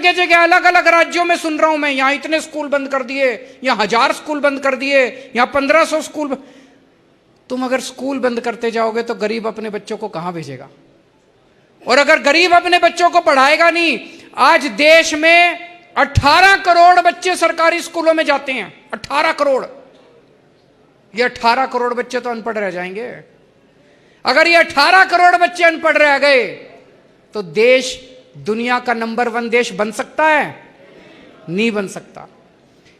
जगह जगह अलग अलग राज्यों में सुन रहा हूं मैं, यहां इतने स्कूल बंद कर दिए, यहां 1000 स्कूल बंद कर दिए, यहां 1500 स्कूल। तुम अगर स्कूल बंद करते जाओगे तो गरीब अपने बच्चों को कहां भेजेगा? और अगर गरीब अपने बच्चों को पढ़ाएगा नहीं, आज देश में 18 करोड़ बच्चे सरकारी स्कूलों में जाते हैं, 18 करोड़। ये 18 करोड़ बच्चे तो अनपढ़ रह जाएंगे। अगर ये 18 करोड़ बच्चे अनपढ़ रह गए तो देश दुनिया का नंबर 1 देश बन सकता है? नहीं बन सकता।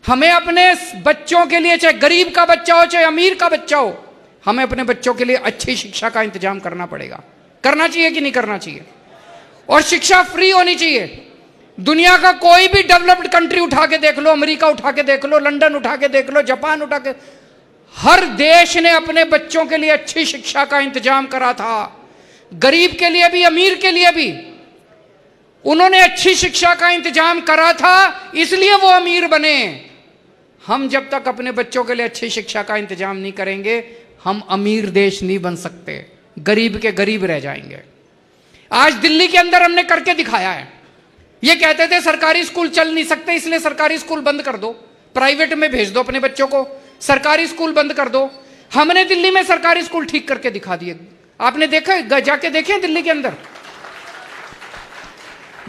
हमें अपने बच्चों के लिए, चाहे गरीब का बच्चा हो चाहे अमीर का बच्चा हो, हमें अपने बच्चों के लिए अच्छी शिक्षा का इंतजाम करना पड़ेगा। करना चाहिए कि नहीं करना चाहिए? और शिक्षा फ्री होनी चाहिए। दुनिया का कोई भी डेवलप्ड कंट्री उठा के देख लो, अमेरिका उठा के देख लो, लंदन उठा के देख लो, जापान उठा के, हर देश ने अपने बच्चों के लिए अच्छी शिक्षा का इंतजाम करा था। गरीब के लिए भी, अमीर के लिए भी उन्होंने अच्छी शिक्षा का इंतजाम करा था, इसलिए वो अमीर बने। हम जब तक अपने बच्चों के लिए अच्छी शिक्षा का इंतजाम नहीं करेंगे, हम अमीर देश नहीं बन सकते, गरीब के गरीब रह जाएंगे। आज दिल्ली के अंदर हमने करके दिखाया है। ये कहते थे सरकारी स्कूल चल नहीं सकते, इसलिए सरकारी स्कूल बंद कर दो, प्राइवेट में भेज दो अपने बच्चों को, सरकारी स्कूल बंद कर दो। हमने दिल्ली में सरकारी स्कूल ठीक करके दिखा दिए। आपने देखा, जाके देखे दिल्ली के अंदर?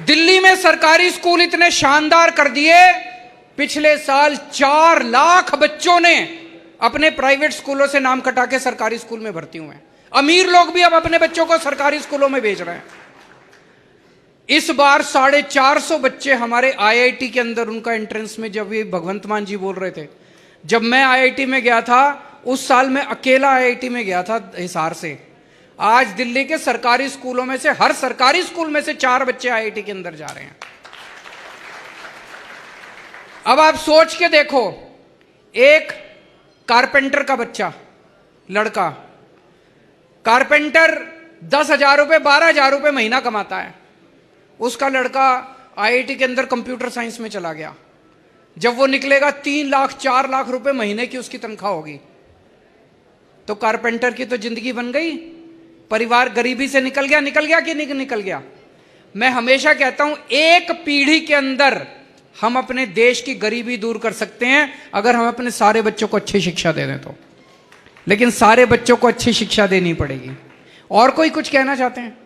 दिल्ली में सरकारी स्कूल इतने शानदार कर दिए, पिछले साल 4 लाख बच्चों ने अपने प्राइवेट स्कूलों से नाम कटा के सरकारी स्कूल में भर्ती हुए हैं। अमीर लोग भी अब अपने बच्चों को सरकारी स्कूलों में भेज रहे हैं। इस बार 450 बच्चे हमारे आईआईटी के अंदर, उनका एंट्रेंस में, जब ये भगवंत मान जी बोल रहे थे, जब मैं आईआईटी में गया था उस साल मैं अकेला आईआईटी में गया था हिसार से। आज दिल्ली के सरकारी स्कूलों में से, हर सरकारी स्कूल में से 4 बच्चे आईआईटी के अंदर जा रहे हैं। अब आप सोच के देखो, एक कारपेंटर का बच्चा, लड़का कारपेंटर 10,000 रुपए 12,000 रुपए महीना कमाता है, उसका लड़का आईआईटी के अंदर कंप्यूटर साइंस में चला गया। जब वो निकलेगा 3 लाख 4 लाख रुपए महीने की उसकी तनख्वाह होगी। तो कारपेंटर की तो जिंदगी बन गई, परिवार गरीबी से निकल गया कि नहीं निकल गया? मैं हमेशा कहता हूं, एक पीढ़ी के अंदर हम अपने देश की गरीबी दूर कर सकते हैं अगर हम अपने सारे बच्चों को अच्छी शिक्षा दे दें तो। लेकिन सारे बच्चों को अच्छी शिक्षा देनी पड़ेगी। और कोई कुछ कहना चाहते हैं?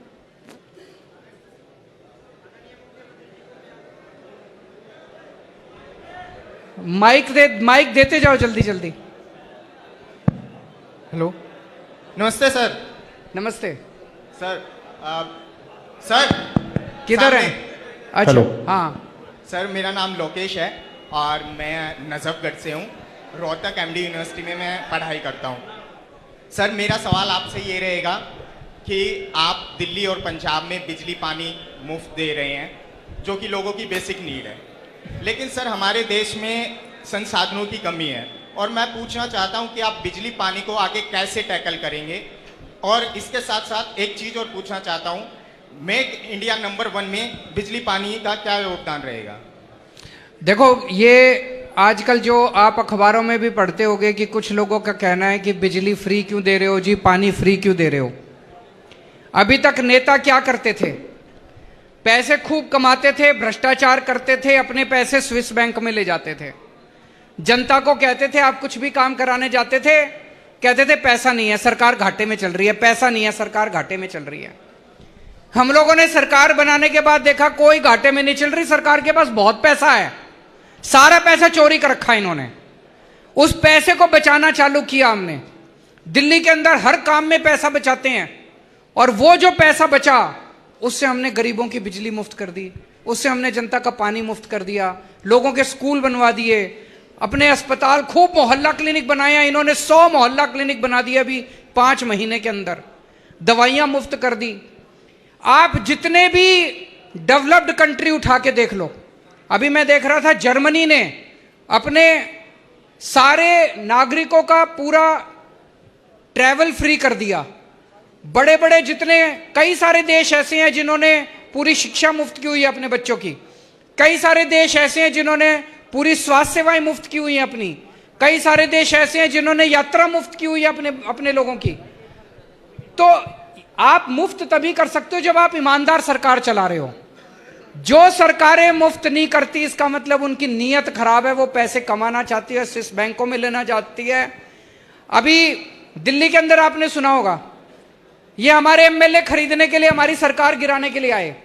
माइक देते जाओ जल्दी जल्दी। हेलो, नमस्ते सर। नमस्ते सर। सर किधर है? अच्छा, हाँ सर, मेरा नाम लोकेश है और मैं नजफगढ़ से हूँ। रोहतक एमडी यूनिवर्सिटी में मैं पढ़ाई करता हूँ। सर, मेरा सवाल आपसे ये रहेगा कि आप दिल्ली और पंजाब में बिजली पानी मुफ्त दे रहे हैं, जो कि लोगों की बेसिक नीड है, लेकिन सर हमारे देश में संसाधनों की कमी है और मैं पूछना चाहता हूँ कि आप बिजली पानी को आगे कैसे टैकल करेंगे। और इसके साथ साथ एक चीज़ और पूछना चाहता हूँ, मेक इंडिया नंबर 1 में बिजली पानी का क्या योगदान रहेगा? देखो, ये आजकल जो आप अखबारों में भी पढ़ते होंगे कि कुछ लोगों का कहना है कि बिजली फ्री क्यों दे रहे हो जी, पानी फ्री क्यों दे रहे हो। अभी तक नेता क्या करते थे? पैसे खूब कमाते थे, भ्रष्टाचार करते थे, अपने पैसे स्विस बैंक में ले जाते थे। जनता को कहते थे, आप कुछ भी काम कराने जाते थे, कहते थे पैसा नहीं है, सरकार घाटे में चल रही है, पैसा नहीं है, सरकार घाटे में चल रही है। हम लोगों ने सरकार बनाने के बाद देखा कोई घाटे में नहीं चल रही, सरकार के पास बहुत पैसा है, सारा पैसा चोरी कर रखा इन्होंने। उस पैसे को बचाना चालू किया हमने। दिल्ली के अंदर हर काम में पैसा बचाते हैं और वो जो पैसा बचा उससे हमने गरीबों की बिजली मुफ्त कर दी, उससे हमने जनता का पानी मुफ्त कर दिया, लोगों के स्कूल बनवा दिए, अपने अस्पताल, खूब मोहल्ला क्लिनिक बनाया इन्होंने। 100 मोहल्ला क्लिनिक बना दिया अभी 5 महीने के अंदर, दवाइयां मुफ्त कर दी। आप जितने भी डेवलप्ड कंट्री उठा के देख लो, अभी मैं देख रहा था जर्मनी ने अपने सारे नागरिकों का पूरा ट्रैवल फ्री कर दिया। बड़े बड़े जितने, कई सारे देश ऐसे हैं जिन्होंने पूरी शिक्षा मुफ्त की हुई है अपने बच्चों की, कई सारे देश ऐसे हैं जिन्होंने पूरी स्वास्थ्य सेवाएं मुफ्त की हुई हैं अपनी, कई सारे देश ऐसे हैं जिन्होंने यात्रा मुफ्त की हुई है अपने लोगों की। तो आप मुफ्त तभी कर सकते हो जब आप ईमानदार सरकार चला रहे हो। जो सरकारें मुफ्त नहीं करती इसका मतलब उनकी नीयत खराब है, वो पैसे कमाना चाहती है, स्विस बैंकों में लेना चाहती है। अभी दिल्ली के अंदर आपने सुना होगा, ये हमारे एमएलए खरीदने के लिए हमारी सरकार गिराने के लिए आए,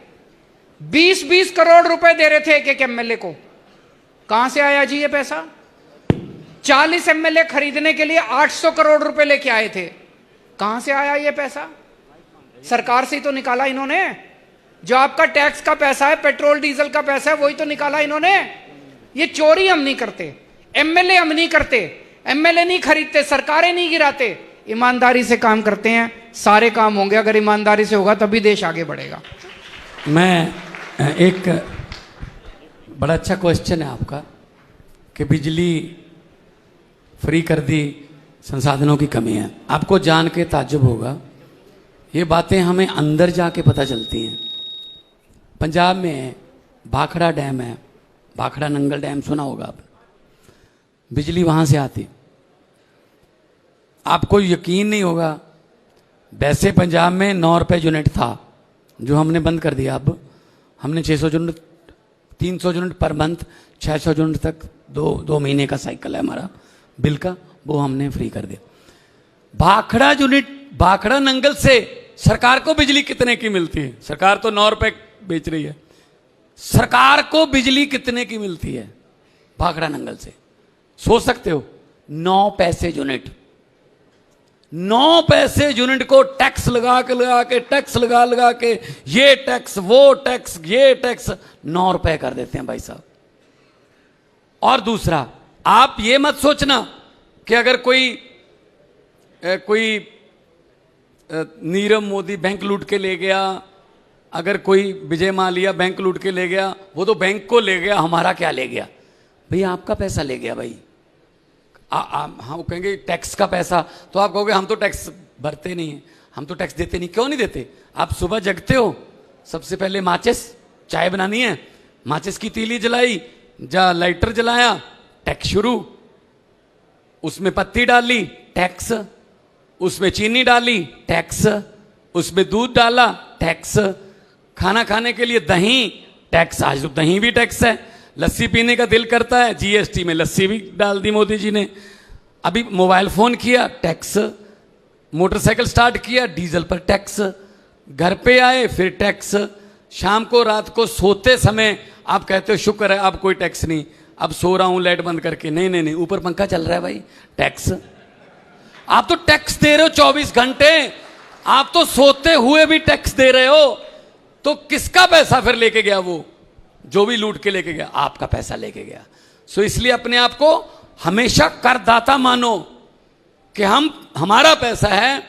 20-20 करोड़ रुपए दे रहे थे एक एक एमएलए को। कहां से आया जी ये पैसा? 40 एमएलए खरीदने के लिए 800 करोड़ रुपए लेके आए थे। कहां से आया ये पैसा? सरकार से ही तो निकाला इन्होंने। जो आपका टैक्स का पैसा है, पेट्रोल डीजल का पैसा है, वही तो निकाला इन्होंने। ये चोरी हम नहीं करते, एमएलए हम नहीं करते, एमएलए नहीं खरीदते, सरकारें नहीं गिराते, ईमानदारी से काम करते हैं, सारे काम होंगे। अगर ईमानदारी से होगा तभी देश आगे बढ़ेगा। मैं एक बड़ा अच्छा क्वेश्चन है आपका कि बिजली फ्री कर दी, संसाधनों की कमी है। आपको जान के ताज्जुब होगा, ये बातें हमें अंदर जाके पता चलती हैं। पंजाब में भाखड़ा डैम है, भाखड़ा नंगल डैम सुना होगा आपने, बिजली वहाँ से आती। आपको यकीन नहीं होगा, वैसे पंजाब में 9 रुपये यूनिट था, जो हमने बंद कर दिया। अब हमने 600 unit, 300 unit per month, 600 unit तक दो महीने का साइकिल है हमारा बिल का, वो हमने फ्री कर दिया। भाखड़ा यूनिट, भाखड़ा नंगल से सरकार को बिजली कितने की मिलती है? सरकार तो 9 रुपए बेच रही है, सरकार को बिजली कितने की मिलती है भाखड़ा नंगल से? सोच सकते हो, 9 पैसे यूनिट। 9 पैसे यूनिट को टैक्स लगा के टैक्स लगा के ये टैक्स वो टैक्स ये टैक्स 9 रुपए कर देते हैं भाई साहब। और दूसरा, आप ये मत सोचना कि अगर कोई नीरव मोदी बैंक लूट के ले गया, अगर कोई विजय माल्या बैंक लूट के ले गया, वो तो बैंक को ले गया, हमारा क्या ले गया? भैया आपका पैसा ले गया भाई। हम कहेंगे टैक्स का पैसा, तो आप कहोगे हम तो टैक्स भरते नहीं हैं, हम तो टैक्स देते नहीं। क्यों नहीं देते? आप सुबह जगते हो, सबसे पहले माचिस, चाय बनानी है, माचिस की तीली जलाई, जा लाइटर जलाया, टैक्स शुरू, उसमें पत्ती डाली, टैक्स, उसमें चीनी डाली, टैक्स, उसमें दूध डाला, टैक्स, खाना खाने के लिए दही, टैक्स, आज तो दही भी टैक्स है, लस्सी पीने का दिल करता है, जीएसटी में लस्सी भी डाल दी मोदी जी ने, अभी मोबाइल फोन किया, टैक्स, मोटरसाइकिल स्टार्ट किया, डीजल पर टैक्स, घर पे आए फिर टैक्स, शाम को रात को सोते समय आप कहते हो शुक्र है अब कोई टैक्स नहीं, अब सो रहा हूं लाइट बंद करके, नहीं ऊपर पंखा चल रहा है भाई, टैक्स। आप तो टैक्स दे रहे हो 24 घंटे, आप तो सोते हुए भी टैक्स दे रहे हो, तो किसका पैसा फिर लेके गया? वो जो भी लूट के लेके गया, आपका पैसा लेके गया। सो इसलिए अपने आप को हमेशा करदाता मानो कि हमारा पैसा है,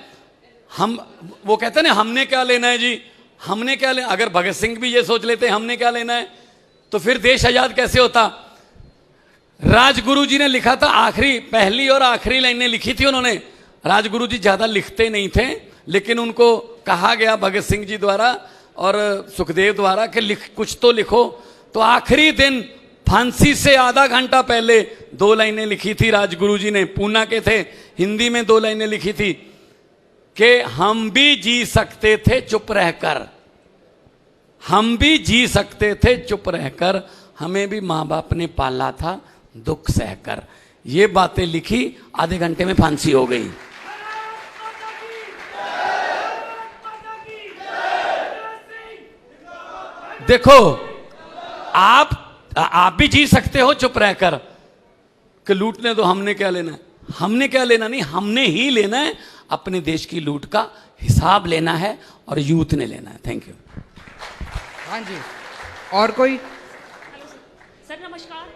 हम, वो कहते हैं ना हमने क्या लेना है जी, हमने क्या लेना। अगर भगत सिंह भी ये सोच लेते हमने क्या लेना है, तो फिर देश आजाद कैसे होता? राजगुरु जी ने लिखा था, आखिरी, पहली और आखिरी लाइनें लिखी थी उन्होंने। राजगुरु जी ज्यादा लिखते नहीं थे, लेकिन उनको कहा गया भगत सिंह जी द्वारा और सुखदेव द्वारा कि कुछ तो लिखो। तो आखिरी दिन फांसी से आधा घंटा पहले 2 लाइनें लिखी थी राजगुरु जी ने, पूना के थे, हिंदी में 2 लाइनें लिखी थी कि हम भी जी सकते थे चुप रहकर, हम भी जी सकते थे चुप रहकर, हमें भी मां बाप ने पाला था दुख सहकर। ये बातें लिखी, आधे घंटे में फांसी हो गई। देखो, आप भी जी सकते हो चुप रहकर कि लूटने दो, हमने क्या लेना है, हमने क्या लेना नहीं, हमने ही लेना है, अपने देश की लूट का हिसाब लेना है और यूथ ने लेना है। Thank you. हाँ जी, और कोई? सर नमस्कार।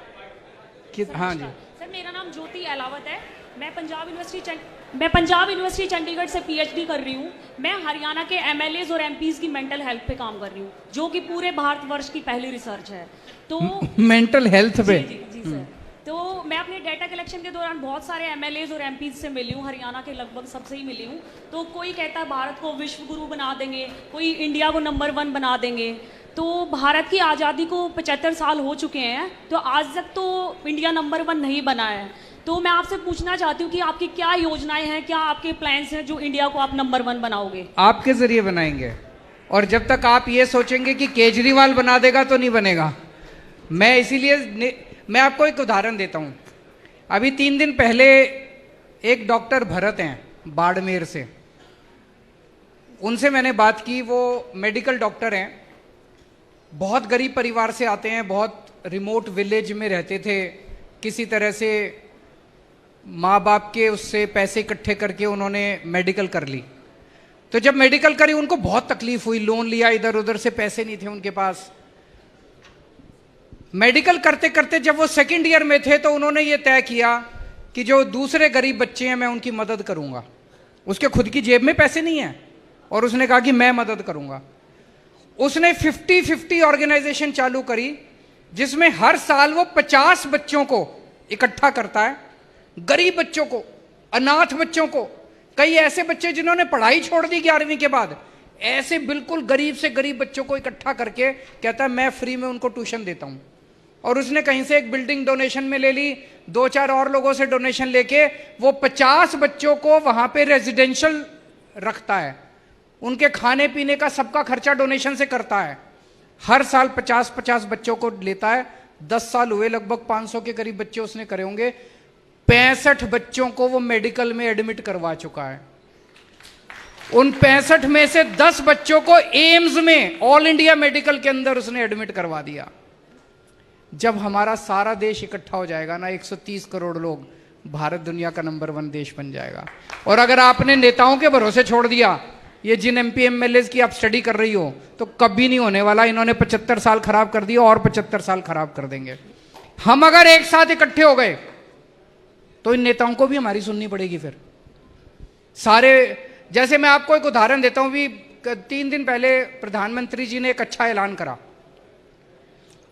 हाँ जी सर, मेरा नाम ज्योति अहलावत है। मैं पंजाब यूनिवर्सिटी चंडीगढ़ से पीएचडी कर रही हूँ। मैं हरियाणा के एमएलएज और एमपीज की मेंटल हेल्थ पे काम कर रही हूँ, जो कि पूरे भारतवर्ष की पहली रिसर्च है। तो मेंटल हेल्थ पे? जी सर। तो मैं अपने डेटा कलेक्शन के दौरान बहुत सारे एमएलएज और एमपीज से मिली हूँ, हरियाणा के लगभग सबसे ही मिली हूँ। तो कोई कहता है भारत को विश्व गुरु बना देंगे, कोई इंडिया को नंबर 1 बना देंगे। तो भारत की आज़ादी को 75 साल हो चुके हैं, तो आज तक तो इंडिया नंबर 1 नहीं बना है। तो मैं आपसे पूछना चाहती हूँ कि आपकी क्या योजनाएं हैं, क्या आपके प्लान्स हैं जो इंडिया को आप नंबर 1 बनाओगे? आपके जरिए बनाएंगे? और जब तक आप ये सोचेंगे कि केजरीवाल बना देगा तो नहीं बनेगा। मैं इसीलिए मैं आपको एक उदाहरण देता हूँ। अभी 3 दिन पहले एक डॉक्टर भरत हैं बाड़मेर से, उनसे मैंने बात की। वो मेडिकल डॉक्टर हैं, बहुत गरीब परिवार से आते हैं, बहुत रिमोट विलेज में रहते थे। किसी तरह से माँ बाप के उससे पैसे इकट्ठे करके उन्होंने मेडिकल कर ली। तो जब मेडिकल करी उनको बहुत तकलीफ हुई, लोन लिया, इधर उधर से पैसे नहीं थे उनके पास। मेडिकल करते करते जब वो 2nd ईयर में थे तो उन्होंने ये तय किया कि जो दूसरे गरीब बच्चे हैं मैं उनकी मदद करूंगा। उसके खुद की जेब में पैसे नहीं है और उसने कहा कि मैं मदद करूंगा। उसने 50-50 ऑर्गेनाइजेशन चालू करी जिसमें हर साल वो 50 बच्चों को इकट्ठा करता है, गरीब बच्चों को, अनाथ बच्चों को, कई ऐसे बच्चे जिन्होंने पढ़ाई छोड़ दी 11वीं के बाद, ऐसे बिल्कुल गरीब से गरीब बच्चों को इकट्ठा करके कहता है मैं फ्री में उनको ट्यूशन देता हूं। और उसने कहीं से एक बिल्डिंग डोनेशन में ले ली, 2-4 और लोगों से डोनेशन लेके वो 50 बच्चों को वहां पे रेजिडेंशियल रखता है। उनके खाने पीने का सबका खर्चा डोनेशन से करता है। हर साल 50-50 बच्चों को लेता है। 10 साल हुए, लगभग 500 के करीब बच्चे उसने करे होंगे। 65 बच्चों को वो मेडिकल में एडमिट करवा चुका है। उन 65 में से 10 बच्चों को एम्स में, ऑल इंडिया मेडिकल के अंदर उसने एडमिट करवा दिया। जब हमारा सारा देश इकट्ठा हो जाएगा ना, 130 करोड़ लोग, भारत दुनिया का नंबर 1 देश बन जाएगा। और अगर आपने नेताओं के भरोसे छोड़ दिया, ये जिन MP MLAs की आप स्टडी कर रही हो, तो कभी नहीं होने वाला। इन्होंने 75 साल खराब कर दिए और 75 साल खराब कर देंगे। हम अगर एक साथ इकट्ठे हो गए तो इन नेताओं को भी हमारी सुननी पड़ेगी। फिर सारे, जैसे मैं आपको एक उदाहरण देता हूं, भी 3 दिन पहले प्रधानमंत्री जी ने एक अच्छा ऐलान करा।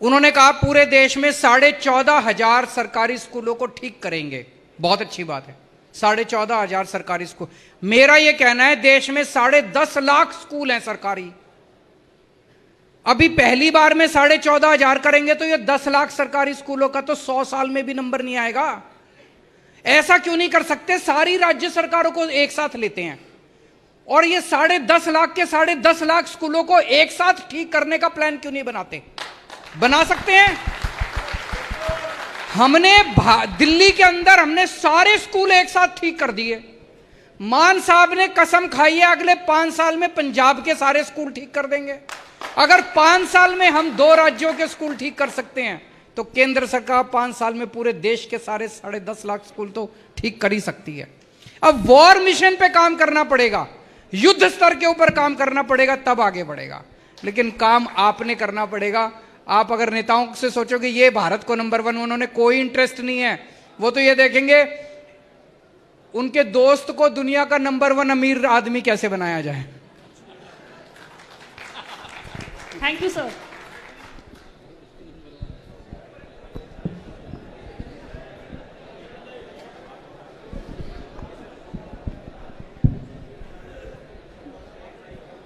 उन्होंने कहा पूरे देश में 14,500 सरकारी स्कूलों को ठीक करेंगे। बहुत अच्छी बात है, 14,500 सरकारी स्कूल। मेरा यह कहना है देश में 10.5 लाख स्कूल हैं सरकारी। अभी पहली बार में 14,500 करेंगे तो ये 10 लाख सरकारी स्कूलों का तो 100 साल में भी नंबर नहीं आएगा। ऐसा क्यों नहीं कर सकते? सारी राज्य सरकारों को एक साथ लेते हैं और ये 10.5 लाख के 10.5 लाख स्कूलों को एक साथ ठीक करने का प्लान क्यों नहीं बनाते? बना सकते हैं। हमने दिल्ली के अंदर हमने सारे स्कूल एक साथ ठीक कर दिए। मान साहब ने कसम खाई है अगले 5 साल में पंजाब के सारे स्कूल ठीक कर देंगे। अगर 5 साल में हम 2 राज्यों के स्कूल ठीक कर सकते हैं तो केंद्र सरकार 5 साल में पूरे देश के सारे 10.5 लाख स्कूल तो ठीक कर ही सकती है। अब वॉर मिशन पे काम करना पड़ेगा, युद्ध स्तर के ऊपर काम करना पड़ेगा, तब आगे बढ़ेगा। लेकिन काम आपने करना पड़ेगा। आप अगर नेताओं से सोचोगे ये भारत को नंबर 1, उन्होंने कोई इंटरेस्ट नहीं है। वो तो ये देखेंगे उनके दोस्त को दुनिया का नंबर 1 अमीर आदमी कैसे बनाया जाए। Thank you sir.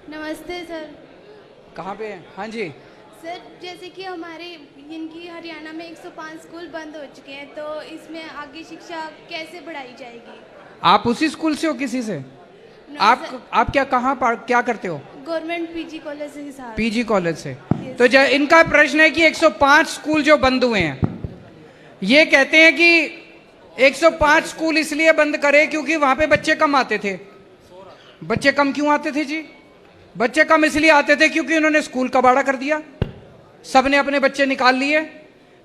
नमस्ते सर। कहाँ पे हैं? हाँ जी सर, जैसे कि हमारे इनकी हरियाणा में 105 स्कूल बंद हो चुके हैं, तो इसमें आगे शिक्षा कैसे बढ़ाई जाएगी? आप उसी स्कूल से हो किसी से? आप क्या क्या करते हो? गवर्नमेंट PG कॉलेज से सर। PG कॉलेज से। तो इनका प्रश्न है कि 105 स्कूल जो बंद हुए हैं, ये कहते हैं कि 105 स्कूल इसलिए बंद करे क्योंकि वहां पे बच्चे कम आते थे। बच्चे कम क्यों आते थे जी? बच्चे कम इसलिए आते थे क्योंकि उन्होंने स्कूल कबाड़ा कर दिया, सबने अपने बच्चे निकाल लिए।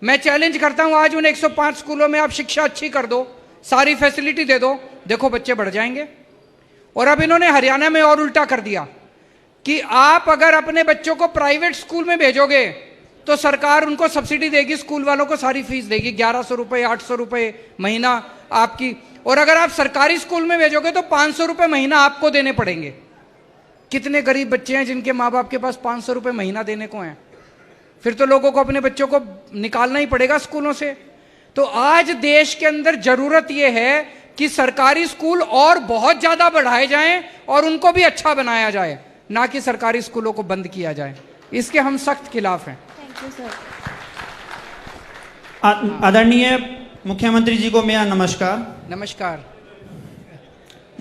मैं चैलेंज करता हूं आज उन 105 स्कूलों में आप शिक्षा अच्छी कर दो, सारी फैसिलिटी दे दो, देखो बच्चे बढ़ जाएंगे। और अब इन्होंने हरियाणा में और उल्टा कर दिया कि आप अगर अपने बच्चों को प्राइवेट स्कूल में भेजोगे तो सरकार उनको सब्सिडी देगी, स्कूल वालों को सारी फीस देगी, 1100 रुपए 800 रुपए महीना आपकी। और अगर आप सरकारी स्कूल में भेजोगे तो 500 रुपए महीना आपको देने पड़ेंगे। कितने गरीब बच्चे हैं जिनके माँ बाप के पास 500 रुपए महीना देने को हैं? फिर तो लोगों को अपने बच्चों को निकालना ही पड़ेगा स्कूलों से। तो आज देश के अंदर जरूरत यह है कि सरकारी स्कूल और बहुत ज्यादा बढ़ाए जाएं और उनको भी अच्छा बनाया जाए, ना कि सरकारी स्कूलों को बंद किया जाए। इसके हम सख्त खिलाफ हैं। Thank you sir. आदरणीय मुख्यमंत्री जी को मेरा नमस्कार। नमस्कार।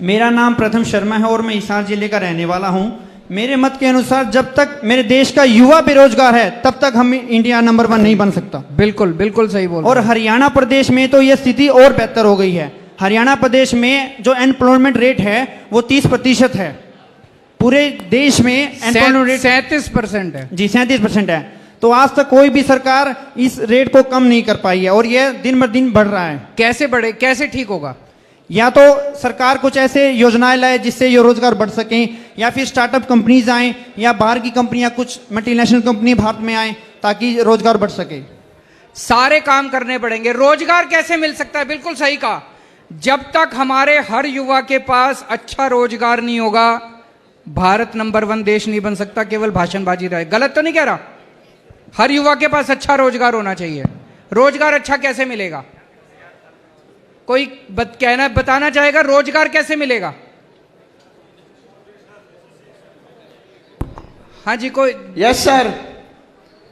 मेरा नाम प्रथम शर्मा है और मैं हिसार जिले का रहने वाला हूं। मेरे मत के अनुसार जब तक मेरे देश का युवा बेरोजगार है तब तक हम इंडिया नंबर 1 नहीं बन सकता। बिल्कुल बिल्कुल सही बोल और रहे हैं। हरियाणा प्रदेश में तो यह स्थिति और बेहतर हो गई है। हरियाणा प्रदेश में जो एम्प्लॉयमेंट रेट है वो 30% है। पूरे देश में एम्प्लॉयमेंट रेट 37% है। जी 37% है। तो आज तक कोई भी सरकार इस रेट को कम नहीं कर पाई है और यह दिन ब दिन बढ़ रहा है। कैसे बढ़े, कैसे ठीक होगा? या तो सरकार कुछ ऐसे योजनाएं लाए जिससे ये रोजगार बढ़ सकें, या फिर स्टार्टअप कंपनीज आए, या बाहर की कंपनियां, कुछ मल्टीनेशनल कंपनी भारत में आए ताकि रोजगार बढ़ सके। सारे काम करने पड़ेंगे। रोजगार कैसे मिल सकता है? बिल्कुल सही कहा। जब तक हमारे हर युवा के पास अच्छा रोजगार नहीं होगा, भारत नंबर 1 देश नहीं बन सकता। केवल भाषणबाजी रहे। गलत तो नहीं कह रहा? हर युवा के पास अच्छा रोजगार होना चाहिए। रोजगार अच्छा कैसे मिलेगा? कोई बताना चाहेगा रोजगार कैसे मिलेगा? हाँ जी, कोई? Yes sir,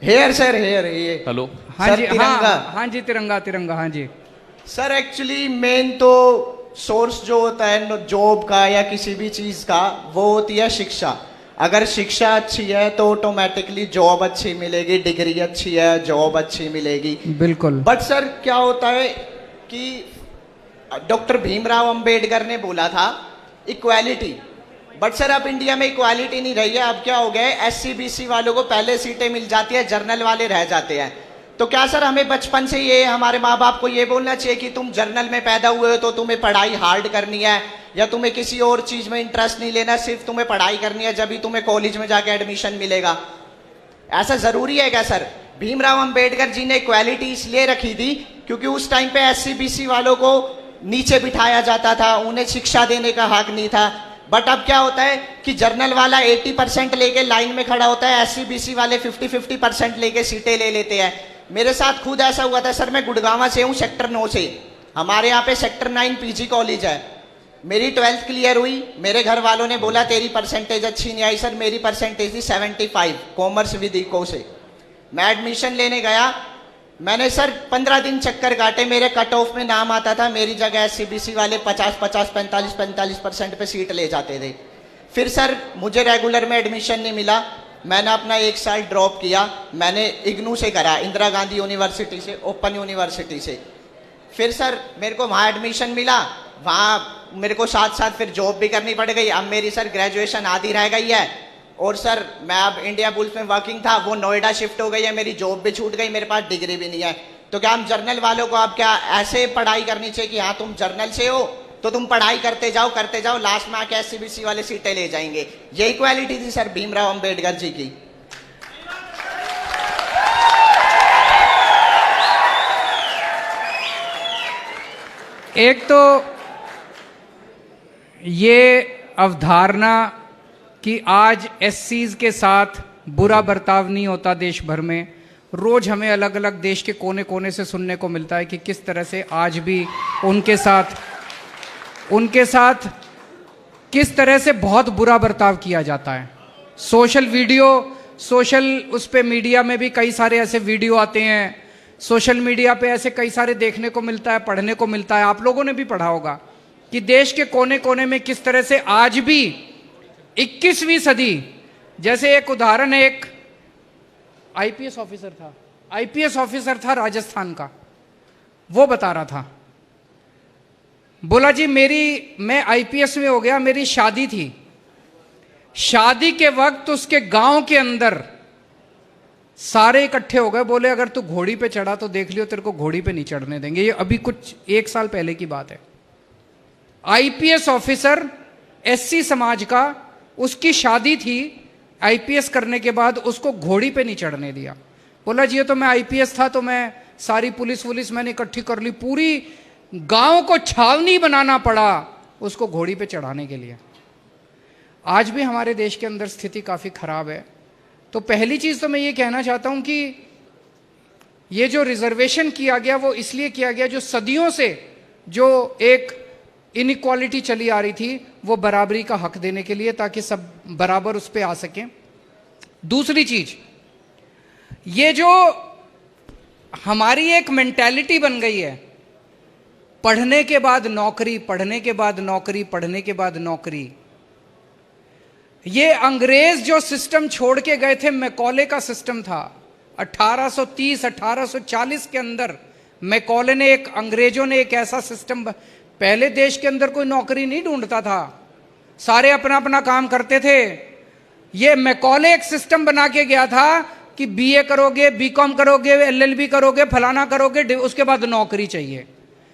here sir, here ये हेलो। हाँ सर, जी, तिरंगा। हाँ जी, तिरंगा तिरंगा। हाँ जी सर, एक्चुअली मेन तो सोर्स जो होता है जॉब का या किसी भी चीज का, वो होती है शिक्षा। अगर शिक्षा अच्छी है तो ऑटोमेटिकली जॉब अच्छी मिलेगी, डिग्री अच्छी है जॉब अच्छी मिलेगी। बिल्कुल। बट सर क्या होता है कि डॉक्टर भीमराव अंबेडकर ने बोला था इक्वालिटी, बट सर अब इंडिया में इक्वालिटी नहीं रही है। अब क्या हो गया है, SC BC वालों को पहले सीटें मिल जाती है, जर्नल वाले रह जाते हैं। तो क्या सर हमें बचपन से ये हमारे माँ बाप को ये बोलना चाहिए कि तुम जर्नल में पैदा हुए हो तो तुम्हें पढ़ाई हार्ड करनी है, या तुम्हें किसी और चीज में इंटरेस्ट नहीं लेना, सिर्फ तुम्हें पढ़ाई करनी है, जब भी तुम्हें कॉलेज में जाके एडमिशन मिलेगा? ऐसा जरूरी है क्या सर? भीमराव अंबेडकर जी ने इक्वालिटी इसलिए रखी थी क्योंकि उस टाइम पे SC BC वालों को नीचे बिठाया जाता था, उन्हें शिक्षा देने का हक नहीं था। बट अब क्या होता है कि जर्नल वाला 80% लेके लाइन में खड़ा होता है, SC BC वाले 50% लेके सीटें ले लेते हैं। मेरे साथ खुद ऐसा हुआ था सर। मैं गुड़गांव से हूँ, सेक्टर 9 से। हमारे यहाँ पे सेक्टर 9 PG कॉलेज है। मेरी 12th क्लियर हुई, मेरे घर वालों ने बोला तेरी परसेंटेज अच्छी नहीं आई। सर मेरी परसेंटेज थी 75, कॉमर्स विद इको से। मैं एडमिशन लेने गया, मैंने सर 15 दिन चक्कर काटे, मेरे कट ऑफ में नाम आता था, मेरी जगह SC BC वाले 50-50, 45% पे सीट ले जाते थे। फिर सर मुझे रेगुलर में एडमिशन नहीं मिला, मैंने अपना 1 साल ड्रॉप किया। मैंने इग्नू से करा, इंदिरा गांधी यूनिवर्सिटी से, ओपन यूनिवर्सिटी से। फिर सर मेरे को वहाँ एडमिशन मिला, वहाँ मेरे को साथ साथ फिर जॉब भी करनी पड़ गई। अब मेरी सर ग्रेजुएशन आधी रह गई है, और सर मैं अब इंडिया बुल्स में वर्किंग था, वो नोएडा शिफ्ट हो गई है, मेरी जॉब भी छूट गई, मेरे पास डिग्री भी नहीं है। तो क्या हम जर्नल वालों को अब क्या ऐसे पढ़ाई करनी चाहिए कि हाँ तुम जर्नल से हो तो तुम पढ़ाई करते जाओ, लास्ट में आके SC BC वाले सीटें ले जाएंगे? ये इक्वालिटी थी सर भीमराव अंबेडकर जी की। एक तो ये अवधारणा कि आज SCs के साथ बुरा बर्ताव नहीं होता देश भर में, रोज हमें अलग अलग देश के कोने कोने से सुनने को मिलता है कि किस तरह से आज भी उनके साथ किस तरह से बहुत बुरा बर्ताव किया जाता है। सोशल उस पे मीडिया में भी कई सारे ऐसे वीडियो आते हैं, सोशल मीडिया पे ऐसे कई सारे देखने को मिलता है, पढ़ने को मिलता है। आप लोगों ने भी पढ़ा होगा कि देश के कोने कोने में किस तरह से आज भी 21वीं सदी, जैसे एक उदाहरण है, एक आईपीएस ऑफिसर था राजस्थान का। वो बता रहा था, बोला जी मैं आईपीएस में हो गया, मेरी शादी थी, शादी के वक्त उसके गांव के अंदर सारे इकट्ठे हो गए, बोले अगर तू घोड़ी पे चढ़ा तो देख लियो तेरे को घोड़ी पे नहीं चढ़ने देंगे। ये अभी कुछ 1 साल पहले की बात है। आईपीएस ऑफिसर SC समाज का, उसकी शादी थी, आईपीएस करने के बाद उसको घोड़ी पे नहीं चढ़ने दिया। बोला जी ये तो मैं आईपीएस था तो मैं सारी पुलिस मैंने इकट्ठी कर ली, पूरी गांव को छावनी बनाना पड़ा उसको घोड़ी पे चढ़ाने के लिए। आज भी हमारे देश के अंदर स्थिति काफी खराब है। तो पहली चीज तो मैं ये कहना चाहता हूं कि ये जो रिजर्वेशन किया गया वो इसलिए किया गया, जो सदियों से जो एक इनइक्वालिटी चली आ रही थी वो बराबरी का हक देने के लिए, ताकि सब बराबर उस पर आ सकें। दूसरी चीज, ये जो हमारी एक मेंटालिटी बन गई है, पढ़ने के बाद नौकरी, पढ़ने के बाद नौकरी, पढ़ने के बाद नौकरी, ये अंग्रेज जो सिस्टम छोड़ के गए थे, मैकॉले का सिस्टम था 1830 1840 के अंदर। मैकॉले ने अंग्रेजों ने एक ऐसा सिस्टम, पहले देश के अंदर कोई नौकरी नहीं ढूंढता था, सारे अपना अपना काम करते थे। ये मैकॉले एक सिस्टम बना के गया था कि बीए करोगे, बीकॉम करोगे, एलएलबी करोगे, फलाना करोगे, उसके बाद नौकरी चाहिए।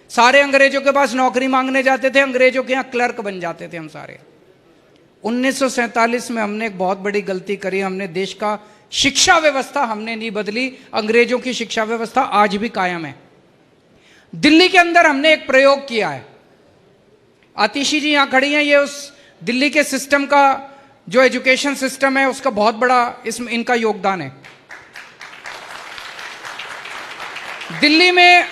सारे अंग्रेजों के पास नौकरी मांगने जाते थे, अंग्रेजों के यहां क्लर्क बन जाते थे हम सारे। 1947 में हमने एक बहुत बड़ी गलती करी, हमने देश का शिक्षा व्यवस्था हमने नहीं बदली। अंग्रेजों की शिक्षा व्यवस्था आज भी कायम है। दिल्ली के अंदर हमने एक प्रयोग किया है, आतिशी जी यहां खड़ी हैं, ये उस दिल्ली के सिस्टम का जो एजुकेशन सिस्टम है उसका बहुत बड़ा इसमें इनका योगदान है। दिल्ली में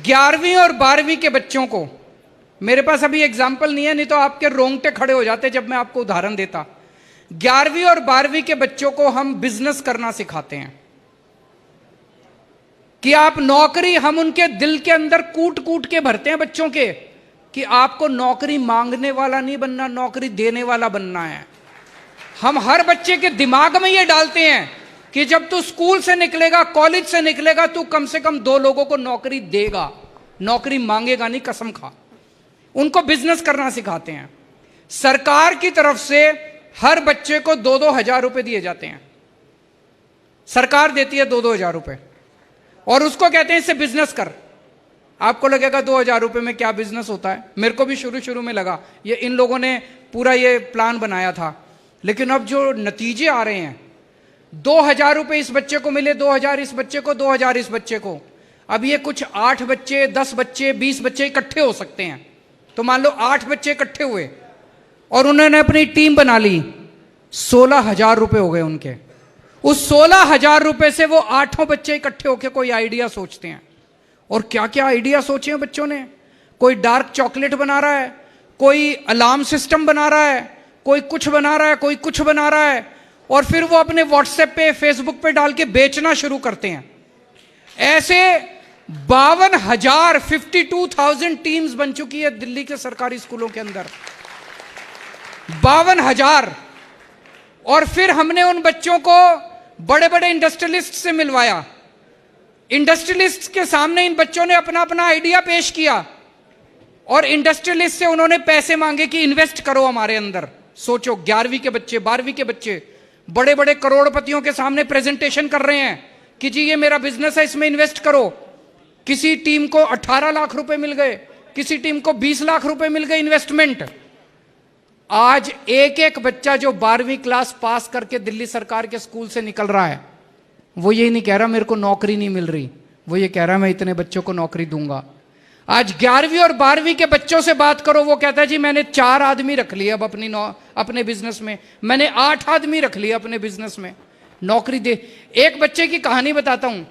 11वीं और 12वीं के बच्चों को, मेरे पास अभी एग्जाम्पल नहीं है, नहीं तो आपके रोंगटे खड़े हो जाते जब मैं आपको उदाहरण देता। 11वीं और 12वीं के बच्चों को हम बिजनेस करना सिखाते हैं कि आप नौकरी, हम उनके दिल के अंदर कूट कूट के भरते हैं बच्चों के कि आपको नौकरी मांगने वाला नहीं बनना, नौकरी देने वाला बनना है। हम हर बच्चे के दिमाग में ये डालते हैं कि जब तू स्कूल से निकलेगा, कॉलेज से निकलेगा, तू कम से कम 2 लोगों को नौकरी देगा, नौकरी मांगेगा नहीं, कसम खा। उनको बिजनेस करना सिखाते हैं। सरकार की तरफ से हर बच्चे को 2-2 हजार रुपए दिए जाते हैं, सरकार देती है 2-2 हजार रुपए, और उसको कहते हैं इससे बिजनेस कर। आपको लगेगा 2 हजार रुपए में क्या बिजनेस होता है, मेरे को भी शुरू शुरू में लगा, ये इन लोगों ने पूरा ये प्लान बनाया था। लेकिन अब जो नतीजे आ रहे हैं, 2 हजार रुपए इस बच्चे को मिले, 2 हजार इस बच्चे को, 2 हजार इस बच्चे को। अब ये कुछ 8 बच्चे, 10 बच्चे, 20 बच्चे इकट्ठे हो सकते हैं। तो मान लो 8 बच्चे इकट्ठे हुए और उन्होंने अपनी टीम बना ली, 16 हजार रुपए हो गए उनके। उस 16 हजार रुपए से वो 8 बच्चे इकट्ठे होकर कोई आइडिया सोचते हैं। और क्या क्या आइडिया सोचे हैं बच्चों ने। कोई डार्क चॉकलेट बना रहा है, कोई अलार्म सिस्टम बना रहा है, कोई कुछ बना रहा है, कोई कुछ बना रहा है, और फिर वो अपने व्हाट्सएप पे, फेसबुक पे डाल के बेचना शुरू करते हैं। ऐसे 52,000 टीम्स बन चुकी है दिल्ली के सरकारी स्कूलों के अंदर, 52,000। और फिर हमने उन बच्चों को बड़े बड़े इंडस्ट्रियलिस्ट से मिलवाया। इंडस्ट्रियलिस्ट के सामने इन बच्चों ने अपना अपना आइडिया पेश किया और इंडस्ट्रियलिस्ट से उन्होंने पैसे मांगे कि इन्वेस्ट करो हमारे अंदर। सोचो, 11वीं के बच्चे, 12वीं के बच्चे बड़े बड़े करोड़पतियों के सामने प्रेजेंटेशन कर रहे हैं कि जी ये मेरा बिजनेस है, इसमें इन्वेस्ट करो। किसी टीम को 18 लाख रुपए मिल गए, किसी टीम को 20 लाख रुपए मिल गए इन्वेस्टमेंट। आज एक एक बच्चा जो 12वीं क्लास पास करके दिल्ली सरकार के स्कूल से निकल रहा है, वो ये नहीं कह रहा मेरे को नौकरी नहीं मिल रही, वो ये कह रहा मैं इतने बच्चों को नौकरी दूंगा। आज 11वीं और 12वीं के बच्चों से बात करो, वो कहता है जी मैंने 4 आदमी रख लिए अब अपने बिजनेस में, मैंने 8 आदमी रख लिए अपने बिजनेस में, नौकरी दे। एक बच्चे की कहानी बताता हूं।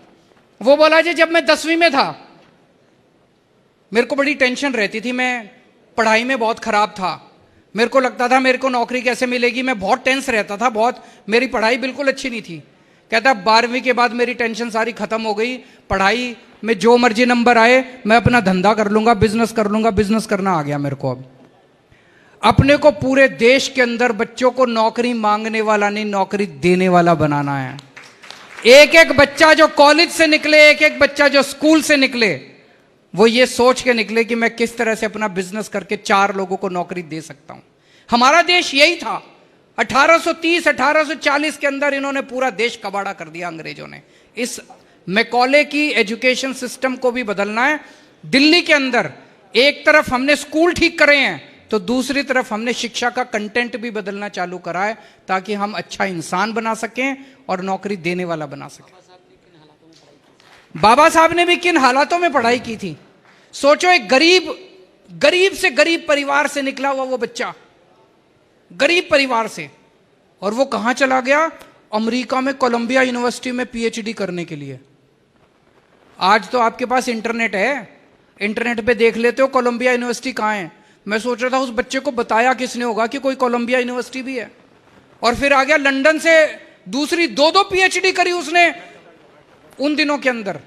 वो बोला जी जब मैं 10वीं में था मेरे को बड़ी टेंशन रहती थी, मैं पढ़ाई में बहुत खराब था, मेरे को लगता था मेरे को नौकरी कैसे मिलेगी, मैं बहुत टेंस रहता था, बहुत, मेरी पढ़ाई बिल्कुल अच्छी नहीं थी। कहता 12वीं के बाद मेरी टेंशन सारी खत्म हो गई, पढ़ाई में जो मर्जी नंबर आए मैं अपना धंधा कर लूंगा, बिजनेस कर लूंगा, बिजनेस करना आ गया मेरे को। अब अपने को पूरे देश के अंदर बच्चों को नौकरी मांगने वाला नहीं, नौकरी देने वाला बनाना है। एक एक बच्चा जो कॉलेज से निकले, एक एक बच्चा जो स्कूल से निकले, वो ये सोच के निकले कि मैं किस तरह से अपना बिजनेस करके 4 लोगों को नौकरी दे सकता हूं। हमारा देश यही था। 1830 1840 के अंदर इन्होंने पूरा देश कबाड़ा कर दिया अंग्रेजों ने। इस मैकॉले की एजुकेशन सिस्टम को भी बदलना है। दिल्ली के अंदर एक तरफ हमने स्कूल ठीक करे हैं, तो दूसरी तरफ हमने शिक्षा का कंटेंट भी बदलना चालू करा है, ताकि हम अच्छा इंसान बना सकें और नौकरी देने वाला बना सकें। बाबा साहब ने भी किन हालातों में पढ़ाई की थी। सोचो, एक गरीब से गरीब परिवार से निकला हुआ वो बच्चा, गरीब परिवार से, और वो कहां चला गया? अमेरिका में कोलंबिया यूनिवर्सिटी में पीएचडी करने के लिए। आज तो आपके पास इंटरनेट है, इंटरनेट पे देख लेते हो कोलंबिया यूनिवर्सिटी कहां है। मैं सोच रहा था उस बच्चे को बताया किसने होगा कि कोई कोलंबिया यूनिवर्सिटी भी है, और फिर आ गया लंदन से दूसरी 2-2 पीएचडी करी उसने उन दिनों के अंदर।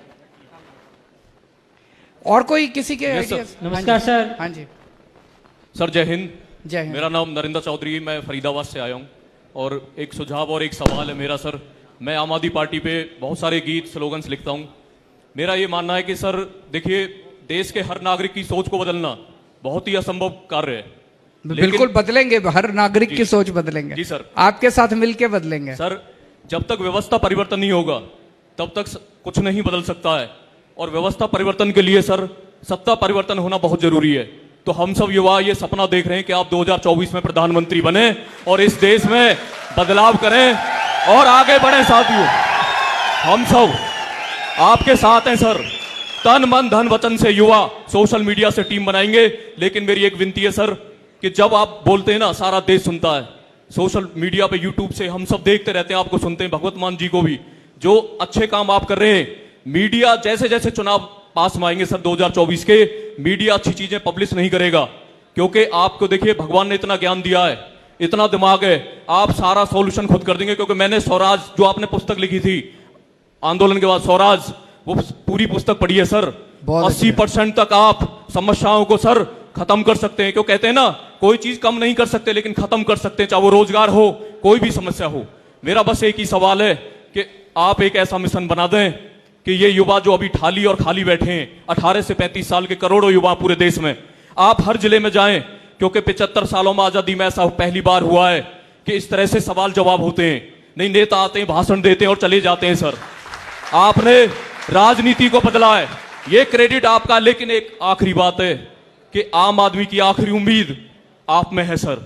और कोई किसी के नमस्कार सर। हाँ जी सर, जय हिंद। जय हिंद। मेरा नाम नरेंद्र चौधरी, मैं फरीदाबाद से आया हूँ। और एक सुझाव और एक सवाल है मेरा सर। मैं आम आदमी पार्टी पे बहुत सारे गीत स्लोगन्स लिखता हूँ। मेरा ये मानना है कि सर देखिए, देश के हर नागरिक की सोच को बदलना बहुत ही असंभव कार्य है। बिल्कुल बदलेंगे, हर नागरिक की सोच बदलेंगे जी सर। आपके साथ मिलके बदलेंगे सर, जब तक व्यवस्था परिवर्तन नहीं होगा तब तक कुछ नहीं बदल सकता है, और व्यवस्था परिवर्तन के लिए सर सत्ता परिवर्तन होना बहुत जरूरी है। तो हम सब युवा ये सपना देख रहे हैं कि आप 2024 में प्रधानमंत्री बने और इस देश में बदलाव करें और आगे बढ़े। साथियों, हम सब आपके साथ हैं सर। तन मन धन वचन से युवा सोशल मीडिया से टीम बनाएंगे। लेकिन मेरी एक विनती है सर कि जब आप बोलते हैं ना, सारा देश सुनता है। सोशल मीडिया पे यूट्यूब से हम सब देखते रहते हैं, आपको सुनते हैं, भगवत मान जी को भी। जो अच्छे काम आप कर रहे हैं, मीडिया जैसे जैसे चुनाव पास में आएंगे सर 2024 के, मीडिया अच्छी चीजें पब्लिश नहीं करेगा, क्योंकि आपको देखिए भगवान ने इतना ज्ञान दिया है, इतना दिमाग है, आप सारा सॉल्यूशन खुद कर देंगे। क्योंकि मैंने स्वराज, जो आपने पुस्तक लिखी थी आंदोलन के बाद, स्वराज, वो पूरी पुस्तक पढ़ी है सर। 80% तक आप समस्याओं को सर खत्म कर सकते हैं। क्यों कहते हैं ना, कोई चीज कम नहीं कर सकते लेकिन खत्म कर सकते हैं, चाहे वो रोजगार हो, कोई भी समस्या हो। मेरा बस एक ही सवाल है कि आप एक ऐसा मिशन बना दें कि ये युवा जो अभी ठाली और खाली बैठे हैं, 18 से 35 साल के करोड़ों युवा पूरे देश में, आप हर जिले में जाएं। क्योंकि 75 सालों में आजादी में ऐसा पहली बार हुआ है कि इस तरह से सवाल जवाब होते हैं। नहीं, नेता आते हैं, भाषण देते हैं और चले जाते हैं। सर, आपने राजनीति को बदला है, ये क्रेडिट आपका। लेकिन एक आखिरी बात है कि आम आदमी की आखिरी उम्मीद आप में है सर।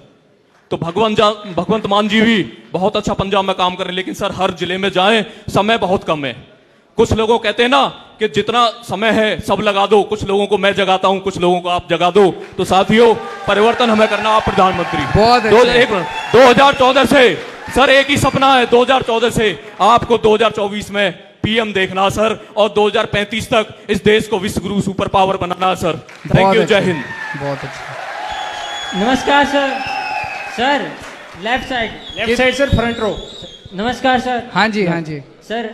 तो भगवंत मान जी भी बहुत अच्छा पंजाब में काम कर रहे हैं, लेकिन सर हर जिले में जाएं, समय बहुत कम है। कुछ लोगों कहते हैं ना कि जितना समय है सब लगा दो, कुछ लोगों को मैं जगाता हूं, कुछ लोगों को आप जगा दो। तो साथियों, परिवर्तन हमें करना, आप प्रधानमंत्री। बहुत 2014 से सर एक ही सपना है, 2014 से आपको 2024 में पीएम देखना सर, और 2035 तक इस देश को विश्व गुरु सुपर पावर बनाना सर। थैंक यू, जय हिंद। बहुत अच्छा। नमस्कार sir. Sir left side sir, front row. नमस्कार सर। हाँ जी, हाँ जी सर।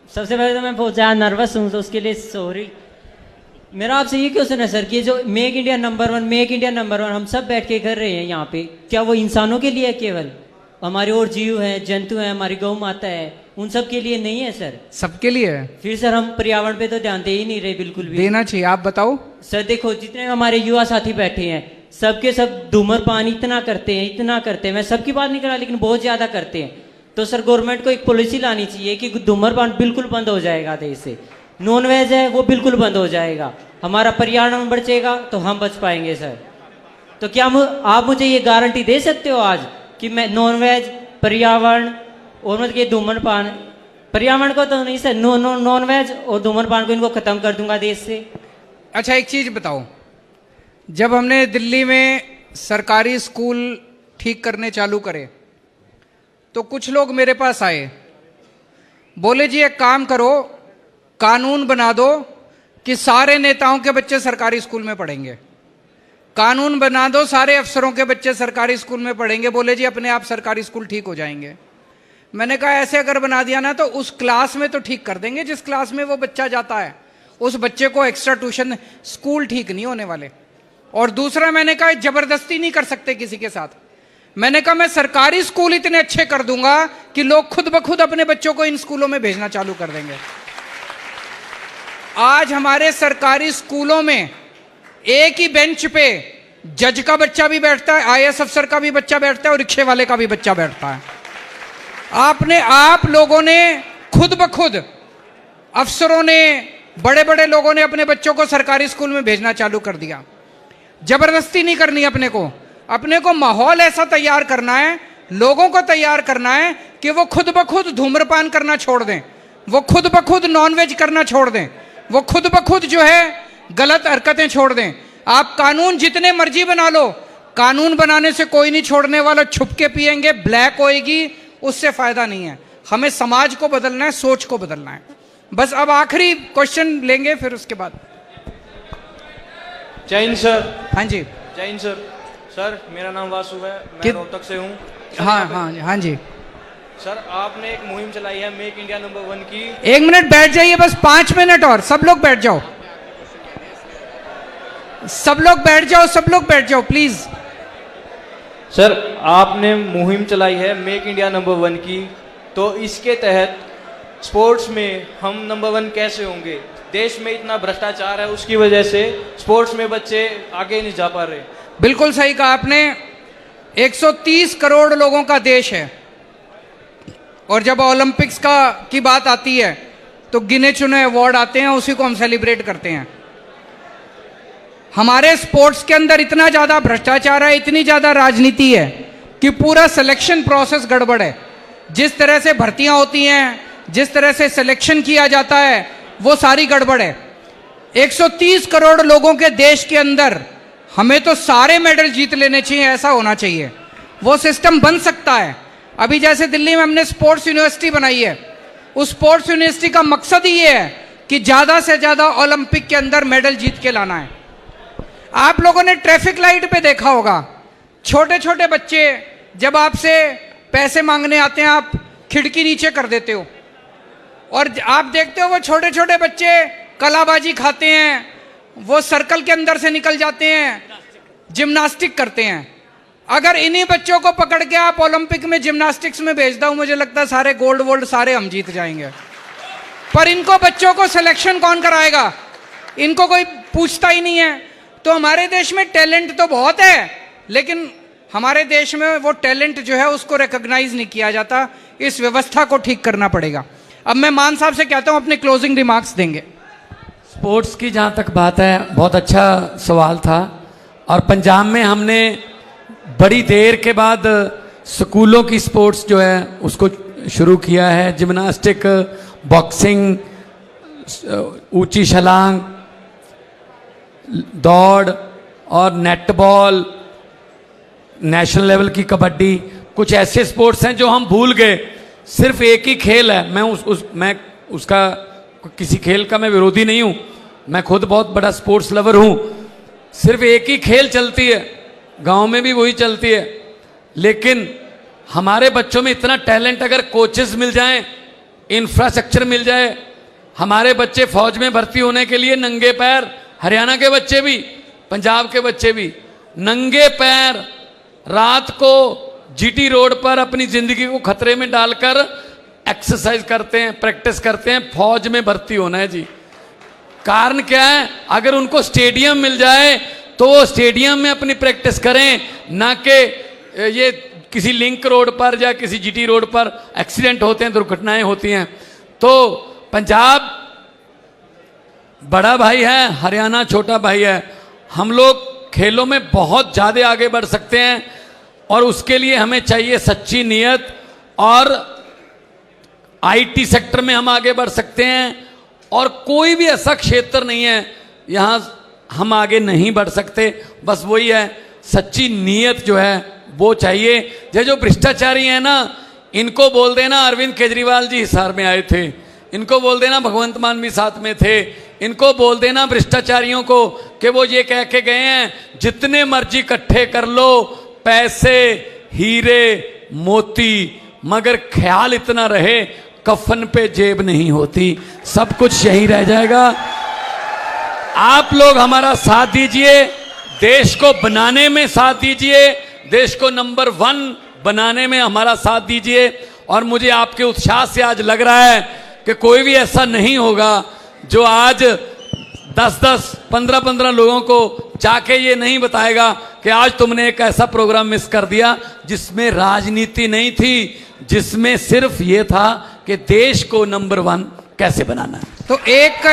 सबसे पहले तो मैं बहुत ज़्यादा नर्वस हूँ, तो उसके लिए सॉरी। मेरा आपसे ये क्वेश्चन है सर कि जो make India number 1, make India number 1 हम सब बैठ के कर रहे हैं यहाँ पे, क्या वो इंसानों के लिए है केवल? हमारे और जीव हैं, जंतु हैं, हमारी गौ माता है, उन सब के लिए नहीं है सर? सबके लिए है। फिर सर हम पर्यावरण पे तो ध्यान दे ही नहीं रहे बिल्कुल भी। देना चाहिए, आप बताओ सर। देखो जितने हमारे युवा साथी बैठे हैं, सबके सब धूम्रपान इतना करते हैं, इतना करते हैं। मैं सबकी बात नहीं कर रहा, लेकिन बहुत ज्यादा करते हैं। तो सर गवर्नमेंट को एक पॉलिसी लानी चाहिए कि धूम्रपान बिल्कुल बंद हो जाएगा देश से। नॉन वेज है वो बिल्कुल बंद हो जाएगा, हमारा पर्यावरण बचेगा तो हम बच पाएंगे सर। तो क्या आप मुझे ये गारंटी दे सकते हो आज कि मैं नॉन वेज, पर्यावरण और मतलब ये धूम्रपान, पर्यावरण को तो नहीं सर, नॉन वेज और धूम्रपान को इनको खत्म कर दूंगा देश से? अच्छा, एक चीज बताओ, जब हमने दिल्ली में सरकारी स्कूल ठीक करने चालू करे तो कुछ लोग मेरे पास आए, बोले जी एक काम करो, कानून बना दो कि सारे नेताओं के बच्चे सरकारी स्कूल में पढ़ेंगे, कानून बना दो सारे अफसरों के बच्चे सरकारी स्कूल में पढ़ेंगे, बोले जी अपने आप सरकारी स्कूल ठीक हो जाएंगे। मैंने कहा ऐसे अगर बना दिया ना तो उस क्लास में तो ठीक कर देंगे जिस क्लास में वो बच्चा जाता है, उस बच्चे को एक्स्ट्रा ट्यूशन, स्कूल ठीक नहीं होने वाले। और दूसरा मैंने कहा जबरदस्ती नहीं कर सकते किसी के साथ। मैंने कहा मैं सरकारी स्कूल इतने अच्छे कर दूंगा कि लोग खुद ब खुद अपने बच्चों को इन स्कूलों में भेजना चालू कर देंगे। आज हमारे सरकारी स्कूलों में एक ही बेंच पे जज का बच्चा भी बैठता है, आईएएस अफसर का भी बच्चा बैठता है और रिक्शे वाले का भी बच्चा बैठता है। आप लोगों ने खुद ब खुद, अफसरों ने, बड़े बड़े लोगों ने अपने बच्चों को सरकारी स्कूल में भेजना चालू कर दिया। जबरदस्ती नहीं करनी अपने को माहौल ऐसा तैयार करना है, लोगों को तैयार करना है कि वो खुद ब खुद धूम्रपान करना छोड़ दें, वो खुद ब खुद नॉनवेज करना छोड़ दें, वो खुद ब खुद जो है गलत हरकतें छोड़ दें। आप कानून जितने मर्जी बना लो, कानून बनाने से कोई नहीं छोड़ने वाला। छुप के पिएंगे, ब्लैक होएगी, उससे फायदा नहीं है। हमें समाज को बदलना है, सोच को बदलना है। बस अब आखिरी क्वेश्चन लेंगे, फिर उसके बाद। जय हिंद सर। हाँ जी, जय हिंद सर। सर मेरा नाम वासु है, मैं रोहतक से हूँ। हाँ जी सर, आपने एक मुहिम चलाई है मेक इंडिया नंबर 1 की। एक मिनट बैठ जाइए, बस 5 मिनट और, सब लोग बैठ जाओ, सब लोग बैठ जाओ, सब लोग बैठ जाओ प्लीज। सर आपने मुहिम चलाई है मेक इंडिया नंबर 1 की, तो इसके तहत स्पोर्ट्स में हम नंबर 1 कैसे होंगे? देश में इतना भ्रष्टाचार है, उसकी वजह से स्पोर्ट्स में बच्चे आगे नहीं जा पा रहे। बिल्कुल सही कहा आपने। 130 करोड़ लोगों का देश है, और जब ओलंपिक्स की बात आती है तो गिने चुने अवार्ड आते हैं, उसी को हम सेलिब्रेट करते हैं। हमारे स्पोर्ट्स के अंदर इतना ज्यादा भ्रष्टाचार है, इतनी ज्यादा राजनीति है कि पूरा सिलेक्शन प्रोसेस गड़बड़ है। जिस तरह से भर्तियां होती हैं, जिस तरह से सिलेक्शन किया जाता है, वो सारी गड़बड़ है। 130 करोड़ लोगों के देश के अंदर हमें तो सारे मेडल जीत लेने चाहिए, ऐसा होना चाहिए। वो सिस्टम बन सकता है। अभी जैसे दिल्ली में हमने स्पोर्ट्स यूनिवर्सिटी बनाई है, उस स्पोर्ट्स यूनिवर्सिटी का मकसद ही ये है कि ज्यादा से ज्यादा ओलंपिक के अंदर मेडल जीत के लाना है। आप लोगों ने ट्रैफिक लाइट पे देखा होगा, छोटे छोटे बच्चे जब आपसे पैसे मांगने आते हैं, आप खिड़की नीचे कर देते हो, और आप देखते हो वो छोटे छोटे बच्चे कलाबाजी खाते हैं, वो सर्कल के अंदर से निकल जाते हैं, जिम्नास्टिक करते हैं। अगर इन्हीं बच्चों को पकड़ के आप ओलंपिक में जिम्नास्टिक्स में भेज दो, मुझे लगता है सारे गोल्ड वोल्ड सारे हम जीत जाएंगे। पर इनको बच्चों को सिलेक्शन कौन कराएगा? इनको कोई पूछता ही नहीं है। तो हमारे देश में टैलेंट तो बहुत है, लेकिन हमारे देश में वो टैलेंट जो है उसको रिकॉग्नाइज नहीं किया जाता। इस व्यवस्था को ठीक करना पड़ेगा। अब मैं मान साहब से कहता हूं अपने क्लोजिंग रिमार्क्स देंगे। स्पोर्ट्स की जहाँ तक बात है, बहुत अच्छा सवाल था। और पंजाब में हमने बड़ी देर के बाद स्कूलों की स्पोर्ट्स जो है उसको शुरू किया है। जिम्नास्टिक, बॉक्सिंग, ऊंची छलांग, दौड़ और नेटबॉल, नेशनल लेवल की कबड्डी, कुछ ऐसे स्पोर्ट्स हैं जो हम भूल गए। सिर्फ एक ही खेल है, मैं उसका किसी खेल का मैं विरोधी नहीं हूं, मैं खुद बहुत बड़ा स्पोर्ट्स लवर हूं। सिर्फ एक ही खेल चलती है, गांव में भी वही चलती है। लेकिन हमारे बच्चों में इतना टैलेंट, अगर कोचेस मिल जाएं, इंफ्रास्ट्रक्चर मिल जाए, हमारे बच्चे फौज में भर्ती होने के लिए नंगे पैर, हरियाणा के बच्चे भी, पंजाब के बच्चे भी नंगे पैर रात को जीटी रोड पर अपनी जिंदगी को खतरे में डालकर एक्सरसाइज करते हैं, प्रैक्टिस करते हैं, फौज में भर्ती होना है जी। कारण क्या है? अगर उनको स्टेडियम मिल जाए तो वो स्टेडियम में अपनी प्रैक्टिस करें, ना कि ये किसी लिंक रोड पर या किसी जीटी रोड पर एक्सीडेंट होते हैं, दुर्घटनाएं होती हैं। तो पंजाब बड़ा भाई है, हरियाणा छोटा भाई है। हम लोग खेलों में बहुत ज़्यादा आगे बढ़ सकते हैं, और उसके लिए हमें चाहिए सच्ची नीयत। और आईटी सेक्टर में हम आगे बढ़ सकते हैं, और कोई भी ऐसा क्षेत्र नहीं है यहाँ हम आगे नहीं बढ़ सकते। बस वही है, सच्ची नीयत जो है वो चाहिए। ये जो भ्रष्टाचारी है ना, इनको बोल देना अरविंद केजरीवाल जी हिसार में आए थे, इनको बोल देना भगवंत मान भी साथ में थे, इनको बोल देना भ्रष्टाचारियों को कि वो ये कह के गए हैं जितने मर्जी इकट्ठे कर लो, पैसे, हीरे, मोती, मगर ख्याल इतना रहे कफन पे जेब नहीं होती, सब कुछ यही रह जाएगा। आप लोग हमारा साथ दीजिए, देश को बनाने में साथ दीजिए, देश को नंबर 1 बनाने में हमारा साथ दीजिए। और मुझे आपके उत्साह से आज लग रहा है कि कोई भी ऐसा नहीं होगा जो आज 10-10, 15-15 लोगों को जाके ये नहीं बताएगा कि आज तुमने एक ऐसा प्रोग्राम मिस कर दिया जिसमें राजनीति नहीं थी, जिसमें सिर्फ ये था कि देश को नंबर 1 कैसे बनाना है। तो एक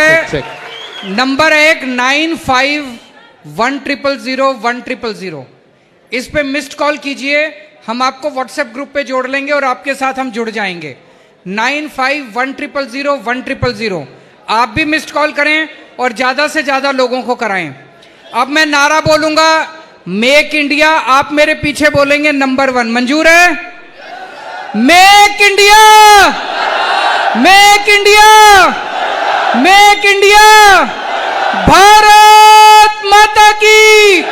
नंबर 9511000100, इस पे मिस्ड कॉल कीजिए, हम आपको व्हाट्सएप ग्रुप पे जोड़ लेंगे और आपके साथ हम जुड़ जाएंगे। 9511000100, आप भी मिस्ड कॉल करें और ज्यादा से ज्यादा लोगों को कराएं। अब मैं नारा बोलूंगा, मेक इंडिया, आप मेरे पीछे बोलेंगे नंबर 1। मंजूर है? Make India, make India, make India, Bharat माता की